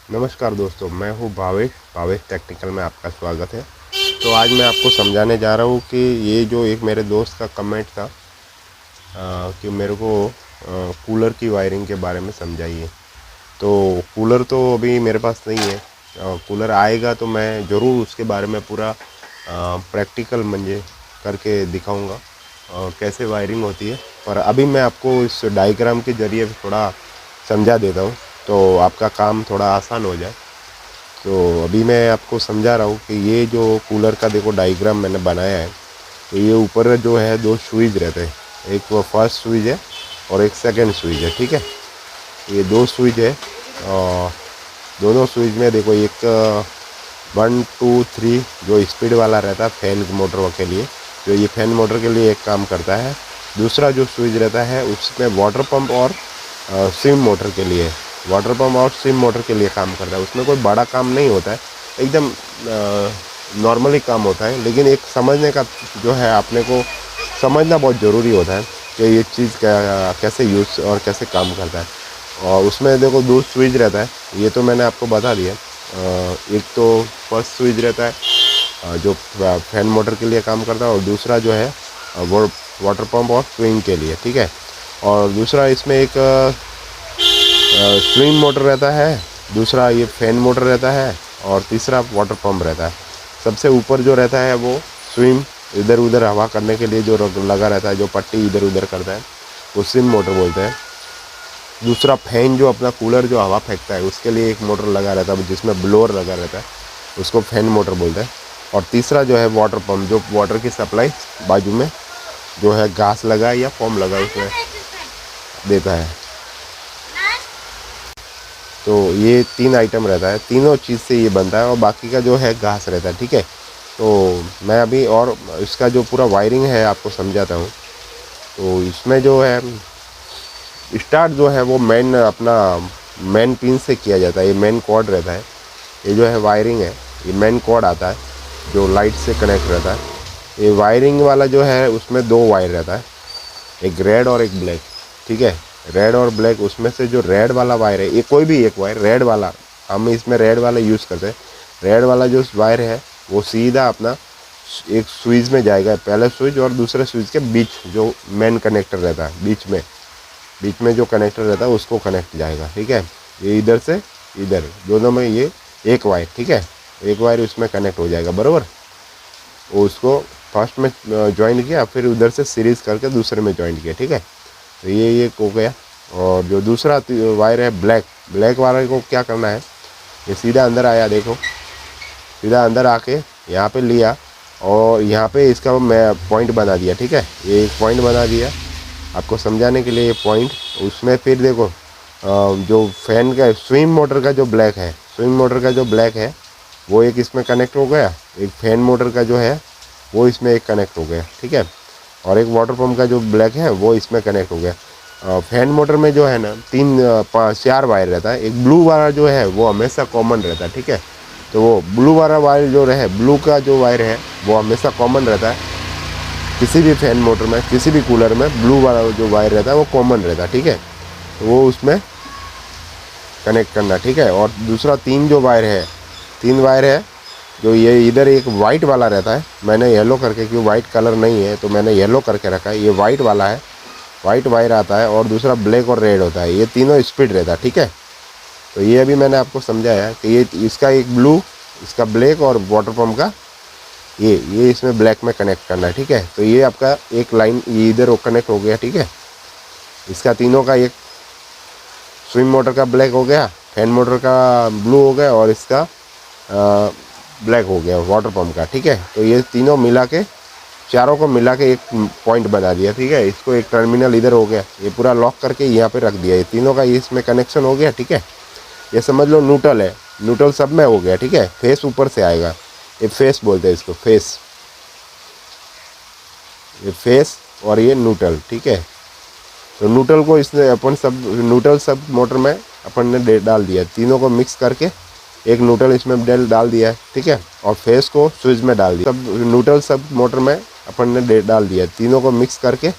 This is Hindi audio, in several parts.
नमस्कार दोस्तों, मैं हूँ भावेश टेक्निकल में आपका स्वागत है। तो आज मैं आपको समझाने जा रहा हूँ कि ये जो एक मेरे दोस्त का कमेंट था कि मेरे को कूलर की वायरिंग के बारे में समझाइए। तो कूलर तो अभी मेरे पास नहीं है। कूलर आएगा तो मैं ज़रूर उसके बारे में पूरा प्रैक्टिकल मंजे करके दिखाऊंगा कैसे वायरिंग होती है। पर अभी मैं आपको इस डायग्राम के ज़रिए थोड़ा समझा देता हूँ, तो आपका काम थोड़ा आसान हो जाए। तो अभी मैं आपको समझा रहा हूँ कि ये जो कूलर का देखो डायग्राम मैंने बनाया है। तो ये ऊपर जो है दो स्विच रहते हैं, एक वो फर्स्ट स्विच है और एक सेकंड स्विच है। ठीक है, ये दो स्विच है और दोनों स्विच में देखो एक 1 2 3 जो स्पीड वाला रहता है फैन मोटर के लिए, जो ये फैन मोटर के लिए एक काम करता है। दूसरा जो स्विच रहता है उसमें वाटर पंप और स्विम मोटर के लिए, वाटर पंप और स्विम मोटर के लिए काम करता है। उसमें कोई बड़ा काम नहीं होता है, एकदम नॉर्मली काम होता है। लेकिन एक समझने का जो है, अपने को समझना बहुत ज़रूरी होता है कि ये चीज़ कैसे यूज़ और कैसे काम करता है। और उसमें देखो दो स्विच रहता है, ये तो मैंने आपको बता दिया। एक तो फर्स्ट स्विच रहता है जो फैन मोटर के लिए काम करता है, और दूसरा जो है वो वाटर पंप और स्विंग के लिए। ठीक है, और दूसरा इसमें एक स्विंग मोटर रहता है, दूसरा ये फैन मोटर रहता है, और तीसरा वाटर पंप रहता है। सबसे ऊपर जो रहता है वो स्विंग, इधर उधर हवा करने के लिए जो लगा रहता है, जो पट्टी इधर उधर करता है, वो स्विंग मोटर बोलते हैं। दूसरा फैन जो अपना कूलर जो हवा फेंकता है उसके लिए एक मोटर लगा रहता है जिसमें ब्लोअर लगा रहता है, उसको फैन मोटर बोलते हैं। और तीसरा जो है वाटर पंप, जो वाटर की सप्लाई बाजू में जो है घास लगा या फॉर्म लगा उसमें देता है। तो ये तीन आइटम रहता है, तीनों चीज़ से ये बनता है, और बाकी का जो है घास रहता है। ठीक है, तो मैं अभी और इसका जो पूरा वायरिंग है आपको समझाता हूँ। तो इसमें जो है स्टार्ट जो है वो मेन अपना मेन पिन से किया जाता है। ये मेन कॉर्ड रहता है, ये जो है वायरिंग है, ये मेन कॉर्ड आता है जो लाइट से कनेक्ट रहता है। ये वायरिंग वाला जो है उसमें दो वायर रहता है, एक रेड और एक ब्लैक। ठीक है, रेड और ब्लैक, उसमें से जो रेड वाला वायर है, ये कोई भी एक वायर रेड वाला, हम इसमें रेड वाला यूज़ करते हैं। रेड वाला जो वायर है वो सीधा अपना एक स्विच में जाएगा, पहले स्विच और दूसरे स्विच के बीच जो मेन कनेक्टर रहता है, बीच में जो कनेक्टर रहता है उसको कनेक्ट जाएगा। ठीक है, ये इधर से इधर दोनों में ये एक वायर, ठीक है, एक वायर उसमें कनेक्ट हो जाएगा बराबर। वो उसको फर्स्ट में ज्वाइन किया, फिर उधर से सीरीज करके दूसरे में ज्वाइन किया। ठीक है, तो ये हो गया। और जो दूसरा वायर है ब्लैक वायर को क्या करना है, ये सीधा अंदर आया, देखो सीधा अंदर आके यहाँ पे लिया और यहाँ पे इसका मैं पॉइंट बना दिया। ठीक है, ये एक पॉइंट बना दिया आपको समझाने के लिए, ये पॉइंट। उसमें फिर देखो जो फैन का स्विंग मोटर का जो ब्लैक है, स्विंग मोटर का जो ब्लैक है वो एक इसमें कनेक्ट हो गया, एक फैन मोटर का जो है वो इसमें एक कनेक्ट हो गया। ठीक है, और एक वाटर पंप का जो ब्लैक है वो इसमें कनेक्ट हो गया। फैन मोटर में जो है ना 4 वायर रहता है, एक ब्लू वाला जो है वो हमेशा कॉमन रहता है। ठीक है, तो वो ब्लू वाला वायर जो रहे, ब्लू का जो वायर है वो हमेशा कॉमन रहता है। किसी भी फैन मोटर में, किसी भी कूलर में ब्लू वाला जो वायर रहता है वो कॉमन रहता है। ठीक है, तो वो उसमें कनेक्ट करना। ठीक है, और दूसरा 3 वायर है जो ये इधर एक वाइट वाला रहता है, मैंने येलो करके, क्यों वाइट कलर नहीं है तो मैंने येलो करके रखा है, ये वाइट वाला है, वाइट वायर आता है। और दूसरा ब्लैक और रेड होता है, ये तीनों स्पीड रहता है। ठीक है, तो ये अभी मैंने आपको समझाया कि ये इसका एक ब्लू, इसका ब्लैक, और वाटर पंप का ये इसमें ब्लैक में कनेक्ट करना है। ठीक है, तो ये आपका एक लाइन ये इधर कनेक्ट हो गया। ठीक है, इसका तीनों का एक स्विंग मोटर का ब्लैक हो गया, फैन मोटर का ब्लू हो गया, और इसका ब्लैक हो गया वाटर पंप का। ठीक है, तो ये तीनों मिला के, चारों को मिला के एक पॉइंट बना दिया। ठीक है, इसको एक टर्मिनल इधर हो गया, ये पूरा लॉक करके यहाँ पे रख दिया, ये तीनों का इसमें कनेक्शन हो गया। ठीक है, ये समझ लो न्यूट्रल है, न्यूट्रल सब में हो गया। ठीक है, फेस ऊपर से आएगा, ये फेस बोलते हैं इसको, फेस, ये फेस और ये न्यूट्रल। ठीक है, तो न्यूट्रल को इसने अपन सब न्यूट्रल सब मोटर में अपन ने डाल दिया, तीनों को मिक्स करके एक न्यूट्रल इसमें डाल दिया है। ठीक है, और फेस को स्विच में डाल दिया, सब न्यूट्रल सब मोटर में अपन ने डाल दिया, तीनों को मिक्स करके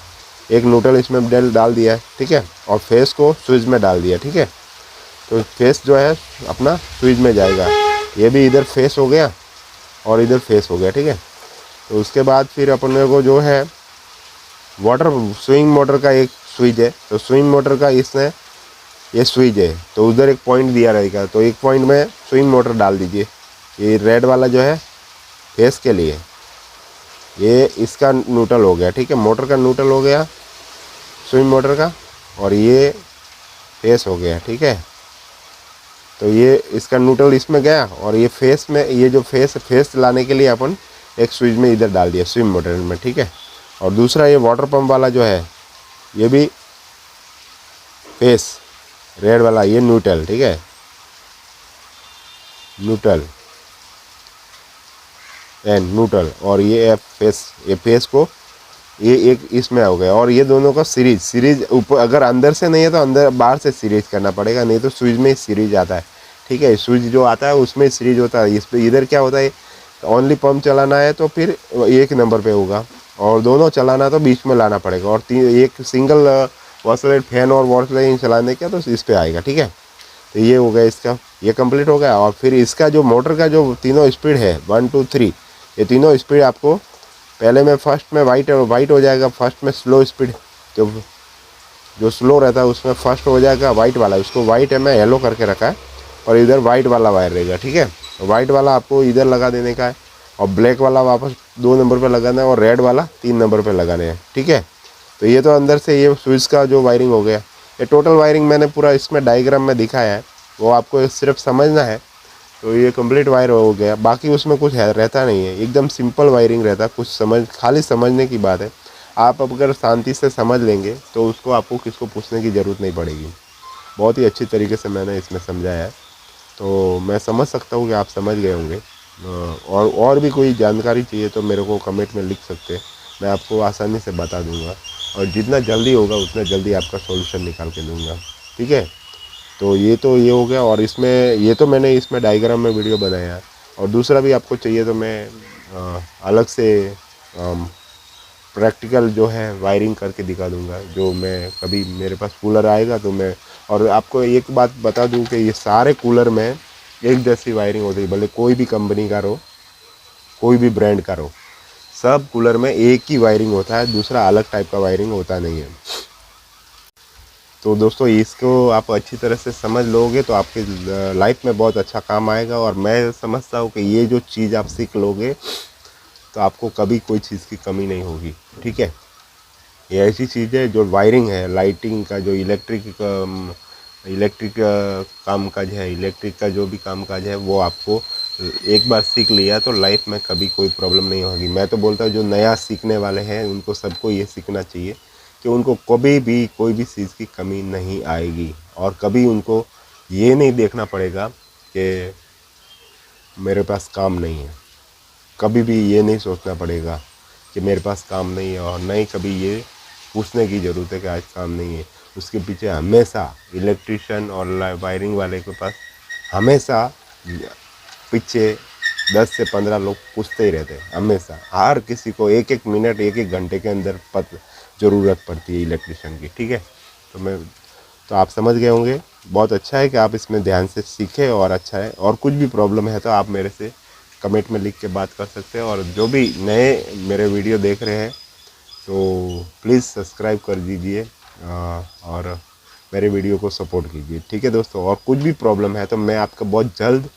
एक न्यूट्रल इसमें डाल दिया है। ठीक है, और फेस को स्विच में डाल दिया। ठीक है, तो फेस जो है अपना स्विच में जाएगा। ये भी इधर फेस हो गया और इधर फेस हो गया, ठीक है। तो उसके बाद फिर अपने को जो है वाटर स्विंग मोटर का एक स्विच है, तो स्विंग मोटर का इसमें ये स्विच है, तो उधर एक पॉइंट दिया रहेगा, तो एक पॉइंट में स्विंग मोटर डाल दीजिए। ये रेड वाला जो है फेस के लिए, ये इसका न्यूट्रल हो गया, ठीक है। मोटर का न्यूट्रल हो गया स्विंग मोटर का, और ये फेस हो गया, ठीक है। तो ये इसका न्यूट्रल इसमें गया, और ये फेस में, ये जो फेस लाने के लिए अपन एक स्विच में इधर डाल दिया स्विंग मोटर में, ठीक है। और दूसरा ये वाटर पंप वाला जो है, ये भी फेस रेड वाला, ये न्यूट्रल, ठीक है, न्यूट्रल एंड न्यूट्रल, और ये फेस, ये फेस को ये एक इसमें हो गया। और ये दोनों का सीरीज ऊपर, अगर अंदर से नहीं है तो अंदर बाहर से सीरीज करना पड़ेगा, नहीं तो स्विच में सीरीज आता है, ठीक है। स्विच जो आता है उसमें सीरीज होता है। इस पे इधर क्या होता है, ओनली पंप चलाना है तो फिर एक नंबर पे होगा, और दोनों चलाना तो बीच में लाना पड़ेगा, और एक सिंगल वॉशलाइट फैन और वॉशलाइट चलाने का तो इस पर आएगा, ठीक है। तो ये हो गया इसका, ये कंप्लीट हो गया। और फिर इसका जो मोटर का जो तीनों स्पीड है 1 2 3, ये तीनों स्पीड आपको पहले में फर्स्ट में वाइट हो जाएगा, फर्स्ट में स्लो स्पीड, जो स्लो रहता है उसमें फर्स्ट हो जाएगा वाइट वाला, उसको वाइट है मैं येलो करके रखा है, और इधर वाइट वाला वायर रहेगा, ठीक है। वाइट वाला आपको इधर लगा देने का है, और ब्लैक वाला वापस 2 नंबर पे लगाना है, और रेड वाला 3 नंबर पे लगाने हैं, ठीक है। तो ये तो अंदर से ये स्विच का जो वायरिंग हो गया, ये टोटल वायरिंग मैंने पूरा इसमें डायग्राम में दिखाया है, वो आपको सिर्फ समझना है। तो ये कंप्लीट वायर हो गया, बाकी उसमें कुछ रहता नहीं है, एकदम सिंपल वायरिंग रहता है, कुछ खाली समझने की बात है। आप अगर शांति से समझ लेंगे तो उसको आपको किसको पूछने की ज़रूरत नहीं पड़ेगी। बहुत ही अच्छी तरीके से मैंने इसमें समझाया है, तो मैं समझ सकता हूँ कि आप समझ गए होंगे। और भी कोई जानकारी चाहिए तो मेरे को कमेंट में लिख सकते हैं, मैं आपको आसानी से बता दूँगा, और जितना जल्दी होगा उतना जल्दी आपका सॉल्यूशन निकाल के दूँगा, ठीक है। तो ये हो गया, और इसमें ये तो मैंने इसमें डायग्राम में वीडियो बनाया है, और दूसरा भी आपको चाहिए तो मैं अलग से प्रैक्टिकल जो है वायरिंग करके दिखा दूंगा, जो मैं कभी मेरे पास कूलर आएगा तो मैं। और आपको एक बात बता दूं कि ये सारे कूलर में एक जैसी वायरिंग होती है, भले कोई भी कंपनी का रहो, कोई भी ब्रांड का रहो, सब कूलर में एक ही वायरिंग होता है, दूसरा अलग टाइप का वायरिंग होता नहीं है। तो दोस्तों इसको आप अच्छी तरह से समझ लोगे तो आपके लाइफ में बहुत अच्छा काम आएगा, और मैं समझता हूँ कि ये जो चीज़ आप सीख लोगे तो आपको कभी कोई चीज़ की कमी नहीं होगी, ठीक है। ये ऐसी चीज़ है जो वायरिंग है, लाइटिंग का जो इलेक्ट्रिक कामकाज है, इलेक्ट्रिक का जो भी कामकाज है, वो आपको एक बार सीख लिया तो लाइफ में कभी कोई प्रॉब्लम नहीं होगी। मैं तो बोलता हूँ जो नया सीखने वाले हैं उनको सबको ये सीखना चाहिए कि उनको कभी भी कोई भी चीज़ की कमी नहीं आएगी, और कभी उनको ये नहीं देखना पड़ेगा कि मेरे पास काम नहीं है। कभी भी ये नहीं सोचना पड़ेगा कि मेरे पास काम नहीं है, और नहीं कभी ये पूछने की ज़रूरत है कि आज काम नहीं है। उसके पीछे हमेशा इलेक्ट्रिशियन और वायरिंग वाले के पास हमेशा पीछे 10 से 15 लोग पूछते ही रहते हैं, हमेशा हर किसी को 1-1 मिनट 1-1 घंटे के अंदर ज़रूरत पड़ती है इलेक्ट्रिशियन की, ठीक है। तो आप समझ गए होंगे। बहुत अच्छा है कि आप इसमें ध्यान से सीखें, और अच्छा है। और कुछ भी प्रॉब्लम है तो आप मेरे से कमेंट में लिख के बात कर सकते हैं, और जो भी नए मेरे वीडियो देख रहे हैं तो प्लीज़ सब्सक्राइब कर दीजिए, और मेरे वीडियो को सपोर्ट कीजिए, ठीक है दोस्तों। और कुछ भी प्रॉब्लम है तो मैं आपका बहुत जल्द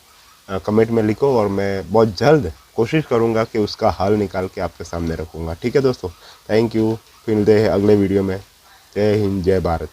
कमेंट में लिखो, और मैं बहुत जल्द कोशिश करूँगा कि उसका हल निकाल के आपके सामने रखूँगा, ठीक है दोस्तों। थैंक यू, फिर मिलते हैं अगले वीडियो में। जय हिंद, जय भारत।